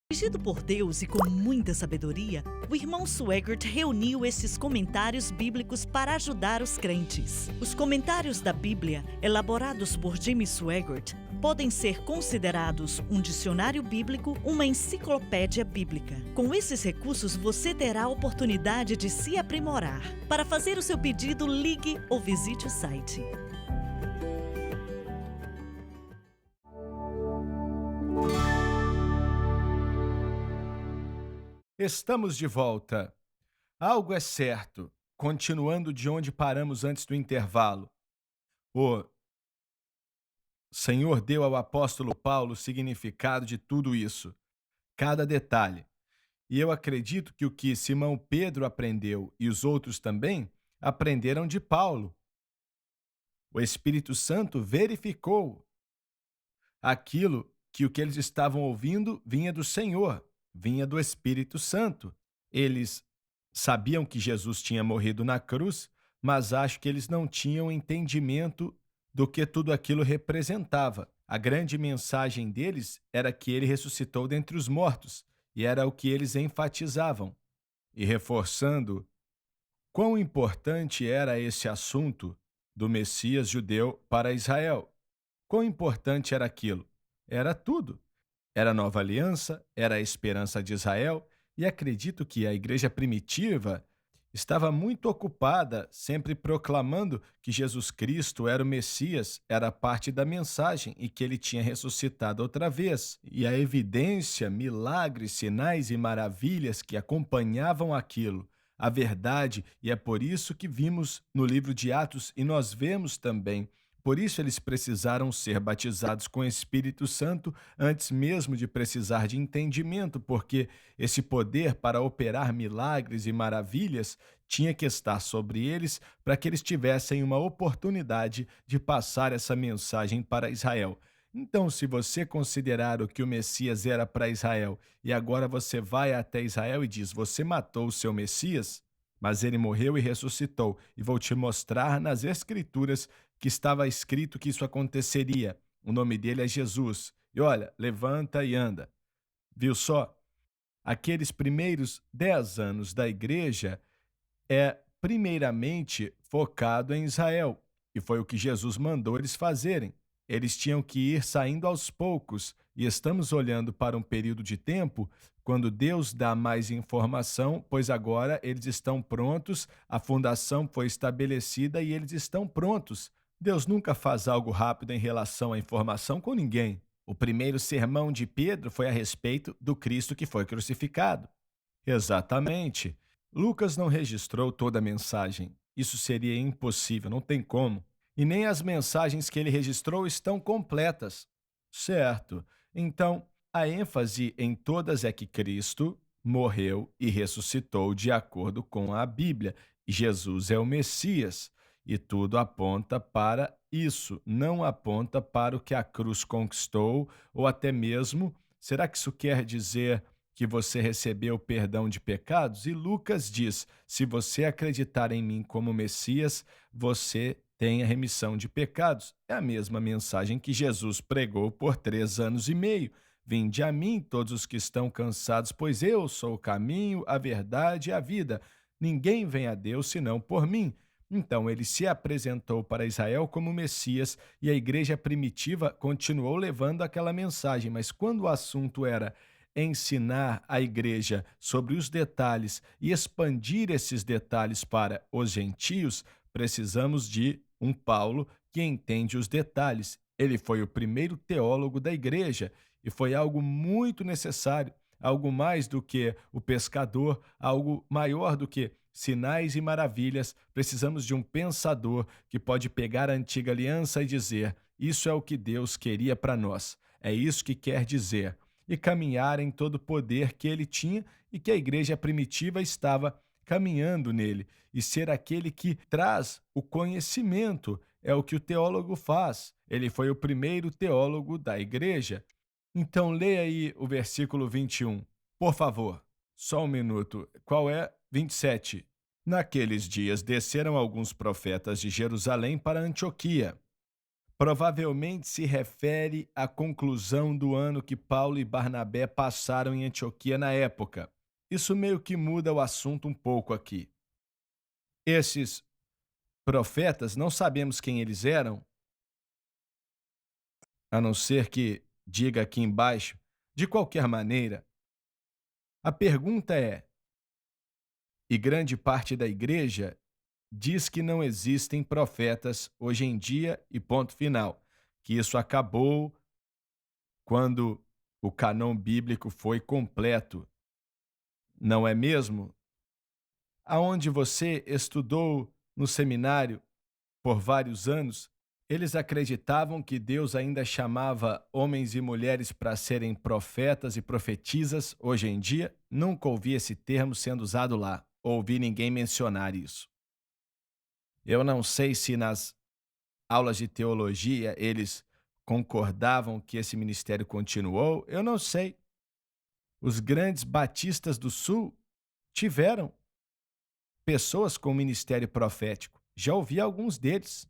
Dirigido por Deus e com muita sabedoria, o irmão Swaggart reuniu esses comentários bíblicos para ajudar os crentes. Os comentários da Bíblia, elaborados por Jimmy Swaggart, podem ser considerados um dicionário bíblico, uma enciclopédia bíblica. Com esses recursos, você terá a oportunidade de se aprimorar. Para fazer o seu pedido, ligue ou visite o site. Estamos de volta. Algo é certo, continuando de onde paramos antes do intervalo. O Senhor deu ao apóstolo Paulo o significado de tudo isso, cada detalhe. E eu acredito que o que Simão Pedro aprendeu e os outros também aprenderam de Paulo. O Espírito Santo verificou aquilo que o que eles estavam ouvindo vinha do Senhor, vinha do Espírito Santo. Eles sabiam que Jesus tinha morrido na cruz, mas acho que eles não tinham entendimento do que tudo aquilo representava. A grande mensagem deles era que ele ressuscitou dentre os mortos, e era o que eles enfatizavam. E reforçando quão importante era esse assunto do Messias judeu para Israel. Quão importante era aquilo? Era tudo. Era a nova aliança, era a esperança de Israel, e acredito que a igreja primitiva estava muito ocupada, sempre proclamando que Jesus Cristo era o Messias, era parte da mensagem e que ele tinha ressuscitado outra vez. E a evidência, milagres, sinais e maravilhas que acompanhavam aquilo, a verdade, e é por isso que vimos no livro de Atos e nós vemos também. Por isso eles precisaram ser batizados com o Espírito Santo antes mesmo de precisar de entendimento, porque esse poder para operar milagres e maravilhas tinha que estar sobre eles para que eles tivessem uma oportunidade de passar essa mensagem para Israel. Então, se você considerar o que o Messias era para Israel e agora você vai até Israel e diz: Você matou o seu Messias, mas ele morreu e ressuscitou, e vou te mostrar nas Escrituras que estava escrito que isso aconteceria. O nome dele é Jesus. E olha, levanta e anda. Viu só? Aqueles primeiros 10 anos da igreja é primeiramente focado em Israel. E foi o que Jesus mandou eles fazerem. Eles tinham que ir saindo aos poucos. E estamos olhando para um período de tempo quando Deus dá mais informação, pois agora eles estão prontos, a fundação foi estabelecida e eles estão prontos. Deus nunca faz algo rápido em relação à informação com ninguém. O primeiro sermão de Pedro foi a respeito do Cristo que foi crucificado. Exatamente. Lucas não registrou toda a mensagem. Isso seria impossível, não tem como. E nem as mensagens que ele registrou estão completas. Certo. Então, a ênfase em todas é que Cristo morreu e ressuscitou de acordo com a Bíblia. E Jesus é o Messias. E tudo aponta para isso, não aponta para o que a cruz conquistou, ou até mesmo, será que isso quer dizer que você recebeu perdão de pecados? E Lucas diz: se você acreditar em mim como Messias, você tem a remissão de pecados. É a mesma mensagem que Jesus pregou por 3 anos e meio. Vinde a mim, todos os que estão cansados, pois eu sou o caminho, a verdade e a vida. Ninguém vem a Deus senão por mim. Então ele se apresentou para Israel como Messias e a igreja primitiva continuou levando aquela mensagem, mas quando o assunto era ensinar a igreja sobre os detalhes e expandir esses detalhes para os gentios, precisamos de um Paulo que entende os detalhes. Ele foi o primeiro teólogo da igreja e foi algo muito necessário, algo mais do que o pescador, algo maior do que sinais e maravilhas. Precisamos de um pensador que pode pegar a antiga aliança e dizer: isso é o que Deus queria para nós, é isso que quer dizer, e caminhar em todo o poder que ele tinha e que a igreja primitiva estava caminhando nele, e ser aquele que traz o conhecimento, é o que o teólogo faz. Ele foi o primeiro teólogo da igreja. Então leia aí o versículo 21, por favor. Só um minuto. Qual é? 27. Naqueles dias desceram alguns profetas de Jerusalém para Antioquia. Provavelmente se refere à conclusão do ano que Paulo e Barnabé passaram em Antioquia na época. Isso meio que muda o assunto um pouco aqui. Esses profetas, não sabemos quem eles eram, a não ser que diga aqui embaixo. De qualquer maneira, a pergunta é: e grande parte da igreja diz que não existem profetas hoje em dia e ponto final, que isso acabou quando o cânon bíblico foi completo, não é mesmo? Aonde você estudou no seminário por vários anos, eles acreditavam que Deus ainda chamava homens e mulheres para serem profetas e profetisas hoje em dia? Nunca ouvi esse termo sendo usado lá, ouvi ninguém mencionar isso. Eu não sei se nas aulas de teologia eles concordavam que esse ministério continuou, eu não sei. Os grandes batistas do Sul tiveram pessoas com ministério profético. Já ouvi alguns deles.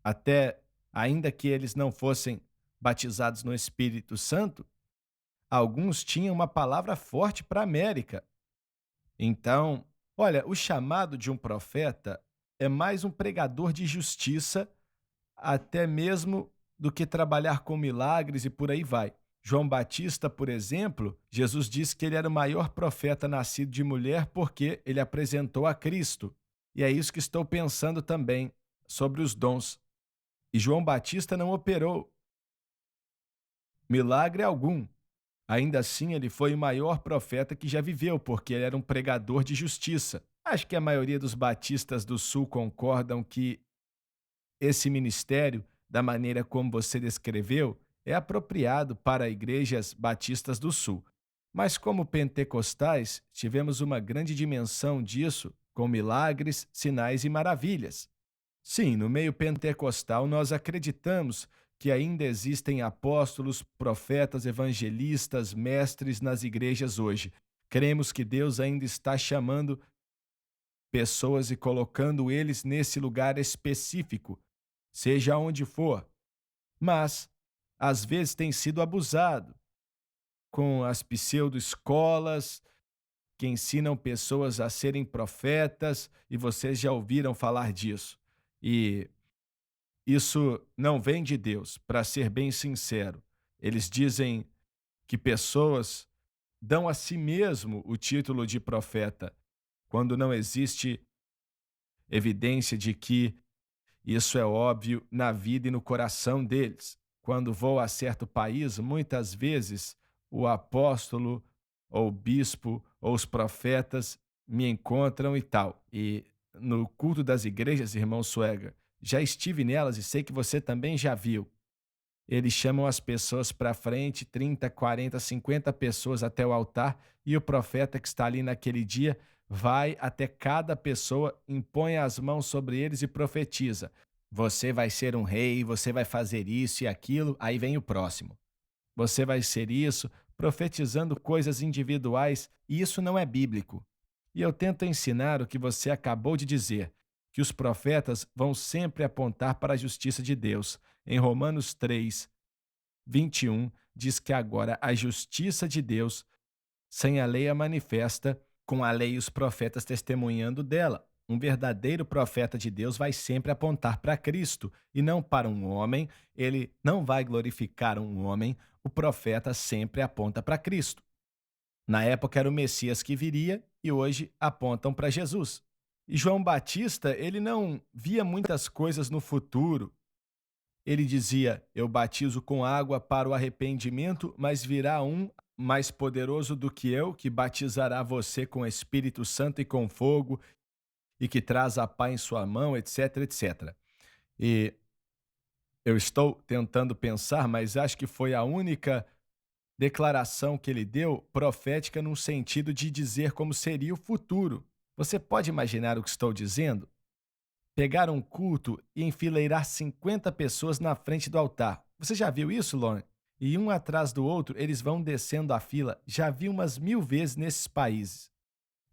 Até, ainda que eles não fossem batizados no Espírito Santo, alguns tinham uma palavra forte para a América. Então, olha, o chamado de um profeta é mais um pregador de justiça, até mesmo do que trabalhar com milagres e por aí vai. João Batista, por exemplo, Jesus disse que ele era o maior profeta nascido de mulher porque ele apresentou a Cristo. E é isso que estou pensando também sobre os dons. E João Batista não operou milagre algum. Ainda assim, ele foi o maior profeta que já viveu, porque ele era um pregador de justiça. Acho que a maioria dos batistas do Sul concordam que esse ministério, da maneira como você descreveu, é apropriado para igrejas batistas do Sul. Mas, como pentecostais, tivemos uma grande dimensão disso, com milagres, sinais e maravilhas. Sim, no meio pentecostal nós acreditamos que ainda existem apóstolos, profetas, evangelistas, mestres nas igrejas hoje. Cremos que Deus ainda está chamando pessoas e colocando eles nesse lugar específico, seja onde for. Mas, às vezes, tem sido abusado com as pseudo-escolas que ensinam pessoas a serem profetas, e vocês já ouviram falar disso. E isso não vem de Deus, para ser bem sincero. Eles dizem que pessoas dão a si mesmo o título de profeta, quando não existe evidência de que isso é óbvio na vida e no coração deles. Quando vou a certo país, muitas vezes o apóstolo, ou o bispo, ou os profetas me encontram e tal. E no culto das igrejas, irmão Suega, já estive nelas e sei que você também já viu. Eles chamam as pessoas para frente, 30, 40, 50 pessoas até o altar, e o profeta que está ali naquele dia vai até cada pessoa, impõe as mãos sobre eles e profetiza: você vai ser um rei, você vai fazer isso e aquilo, aí vem o próximo. Você vai ser isso, profetizando coisas individuais, e isso não é bíblico. E eu tento ensinar o que você acabou de dizer, que os profetas vão sempre apontar para a justiça de Deus. Em Romanos 3, 21, diz que agora a justiça de Deus, sem a lei, é manifesta, com a lei e os profetas testemunhando dela. Um verdadeiro profeta de Deus vai sempre apontar para Cristo e não para um homem. Ele não vai glorificar um homem. O profeta sempre aponta para Cristo. Na época era o Messias que viria e hoje apontam para Jesus. E João Batista, ele não via muitas coisas no futuro. Ele dizia: eu batizo com água para o arrependimento, mas virá um mais poderoso do que eu, que batizará você com Espírito Santo e com fogo, e que traz a pá em sua mão, etc, etc. E eu estou tentando pensar, mas acho que foi a única declaração que ele deu profética no sentido de dizer como seria o futuro. Você pode imaginar o que estou dizendo? Pegar um culto e enfileirar 50 pessoas na frente do altar. Você já viu isso, Lauren? E um atrás do outro, eles vão descendo a fila. Já vi umas 1000 vezes nesses países.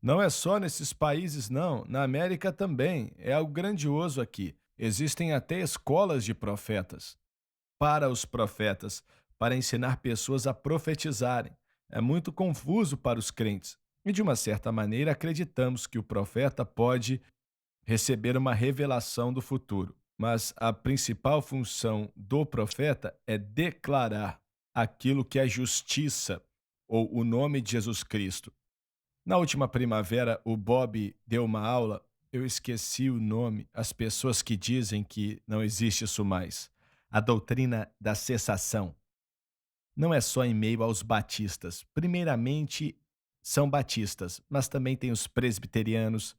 Não é só nesses países, não. Na América também. É algo grandioso aqui. Existem até escolas de profetas. Para os profetas, para ensinar pessoas a profetizarem. É muito confuso para os crentes. E, de uma certa maneira, acreditamos que o profeta pode receber uma revelação do futuro. Mas a principal função do profeta é declarar aquilo que é justiça, ou o nome de Jesus Cristo. Na última primavera, o Bob deu uma aula, eu esqueci o nome, as pessoas que dizem que não existe isso mais. A doutrina da cessação. Não é só em meio aos batistas. Primeiramente, são batistas, mas também tem os presbiterianos,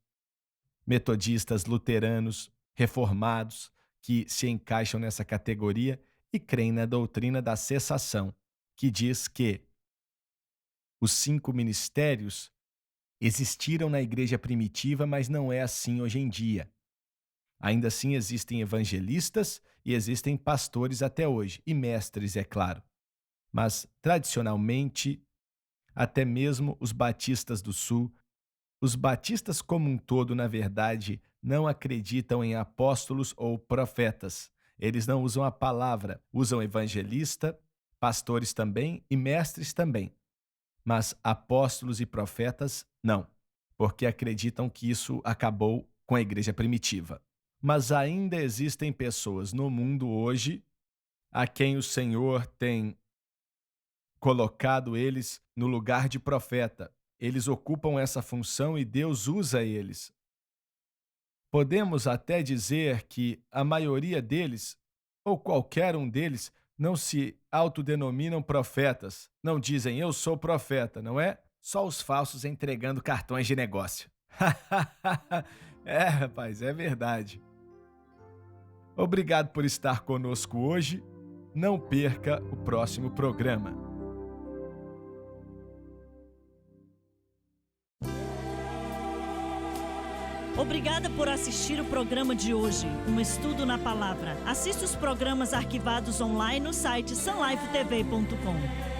metodistas, luteranos, reformados, que se encaixam nessa categoria e creem na doutrina da cessação, que diz que os 5 ministérios existiram na igreja primitiva, mas não é assim hoje em dia. Ainda assim, existem evangelistas e existem pastores até hoje, e mestres, é claro. Mas, tradicionalmente, até mesmo os batistas do Sul, os batistas como um todo, na verdade, não acreditam em apóstolos ou profetas. Eles não usam a palavra, usam evangelista, pastores também e mestres também. Mas apóstolos e profetas, não, porque acreditam que isso acabou com a igreja primitiva. Mas ainda existem pessoas no mundo hoje a quem o Senhor tem colocado eles no lugar de profeta. Eles ocupam essa função e Deus usa eles. Podemos até dizer que a maioria deles, ou qualquer um deles, não se autodenominam profetas. Não dizem, eu sou profeta, não é? Só os falsos entregando cartões de negócio. É, rapaz, é verdade. Obrigado por estar conosco hoje. Não perca o próximo programa. Obrigada por assistir o programa de hoje, um estudo na palavra. Assista os programas arquivados online no site sunlifetv.com.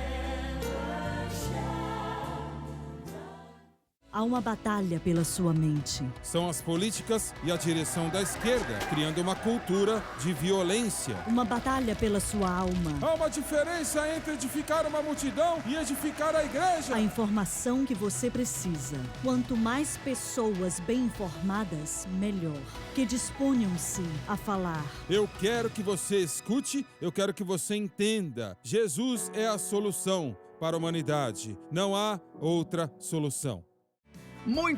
Há uma batalha pela sua mente. São as políticas e a direção da esquerda, criando uma cultura de violência. Uma batalha pela sua alma. Há uma diferença entre edificar uma multidão e edificar a igreja. A informação que você precisa. Quanto mais pessoas bem informadas, melhor. Que disponham-se a falar. Eu quero que você escute, eu quero que você entenda. Jesus é a solução para a humanidade. Não há outra solução. Muito